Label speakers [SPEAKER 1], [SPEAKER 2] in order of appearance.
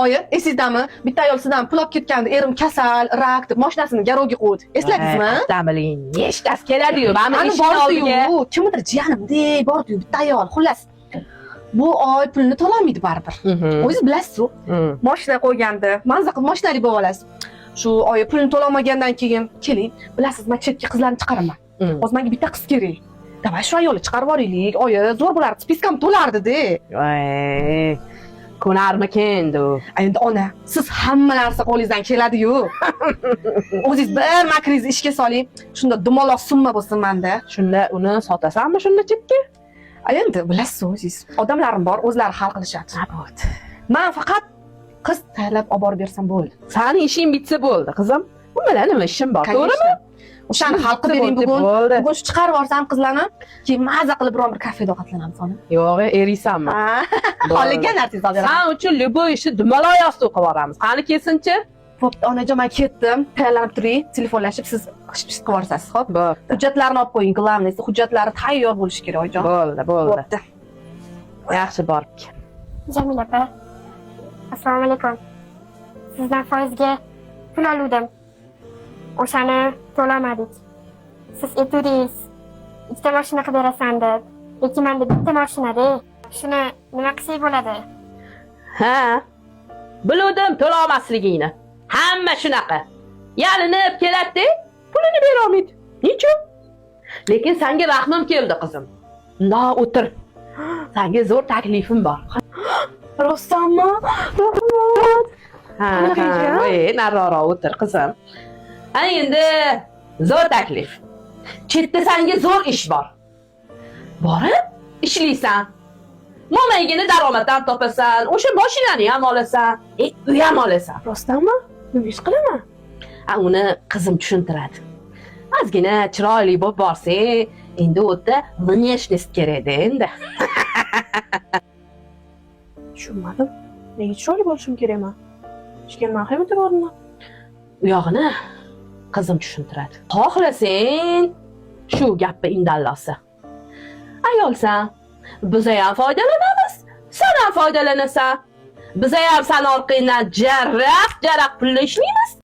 [SPEAKER 1] Oyi, esizdami? Bitta ayol sizdan pul olib ketganda erim kasal, rak deb mashinasini garovga qo'ydi. Esladingizmi?
[SPEAKER 2] Tambiling, nechtasi keladi-yu, mana
[SPEAKER 1] Ani
[SPEAKER 2] eshikni oldiga.
[SPEAKER 1] bordi-yu, kimdir jiyanimdek bordi-yu, bitta ayol. Xullas, bu oy pulni to'lamaydi baribir. O'zingiz bilasiz-ku. Mashina qo'ygandi. Manza qilib mashinalik bo'lib olasiz. Shu oyi pulni to'lamagandan keyin keling, bilasiz, men chetga qizlarni chiqaraman. Hozir menga bitta qiz kerak. Davay shu ayolni chiqarib yuboraylik. Oyi, zo'r bo'lardi, spiskam to'lardi-da.
[SPEAKER 2] Voy, ko'narmikin du.
[SPEAKER 1] Endi ona, siz hamma narsa qo'lingizdan keladi-yu. O'zingiz bir makringizni ishga soling. Shunda dumaloq summa bo'lsin menda.
[SPEAKER 2] Shunda uni sotasanmi shunda chetga?
[SPEAKER 1] Endi bilasiz o'zingiz, odamlarim bor, o'zlari hal qilishadi. Men faqat qiz tayyorlab olib borib bersam bo'ldi.
[SPEAKER 2] Sani ishing bitsa bo'ldi, qizim. Bu bilan nima ishim bor, to'g'rimi?
[SPEAKER 1] O'shani hal qilib bering bugun. Bugun shu chiqarib yuborsam qizlarni, keyin maza qilib biron bir kafeda ovqatlanamiz ona.
[SPEAKER 2] Yo'q, eriysanmi?
[SPEAKER 1] Xohlagan narsangizni olib beraman.
[SPEAKER 2] Sen uchun любой ishni dumaloq yostiq qilib yuboramiz. Qani kelsinchi?
[SPEAKER 1] Xo'p, onajon, men ketdim. Tayyorlanib turing, telefonlashib siz qilib yuborasiz, xo'p?
[SPEAKER 2] Bo'pti.
[SPEAKER 1] Hujjatlarni olib qo'ying, glавный, hujjatlari tayyor bo'lishi kerak, oyijon.
[SPEAKER 2] Bo'ldi.
[SPEAKER 1] Bo'pti.
[SPEAKER 2] Yaxshi borib kel.
[SPEAKER 3] Jamila opa, assalomu alaykum. Sizdan foizga pul oluvdim. O'shani to'lamadik. Siz aytdingiz, ikkita mashina qilib berasan deb. Lekin menda bitta mashina-da. Shuni nima qilsak bo'ladi?
[SPEAKER 2] Ha? Biluvdim to'lamasligingni. Hamma shunaqa. Yalinib keladi, pulini bera olmaydi. Nechun? Lekin senga rahmim keldi, qizim. Unda o'tir. Senga zo'r taklifim bor.
[SPEAKER 1] Rostdanmi? Rahmat.
[SPEAKER 2] Ha, nariroq o'tir, qizim. Ana endi zo'r taklif. Chetda senga zo'r ish bor. Borib ishlaysan. Mo'maygina daromaddan topasan, o'sha mashinani ham olasan, uy ham olasan.
[SPEAKER 1] Rostdanmi? Nima ish qilaman?
[SPEAKER 2] Uni qizim tushuntiradi. Ozgina chiroyli bo'lib borsang, endi u yerda внешность kerak-da endi.
[SPEAKER 1] Tushunmadim. Nega chiroyli bo'lishim kerakman? Ishga nima qilib borman?
[SPEAKER 2] U yog'ini qizim tushuntiradi. Xohlasang, shu gapni indallosi. Ayolsan, biz ham foydalanamiz, sen ham foydalanasan. Biz ham san orqangdan jaraq pulli ishlaymiz.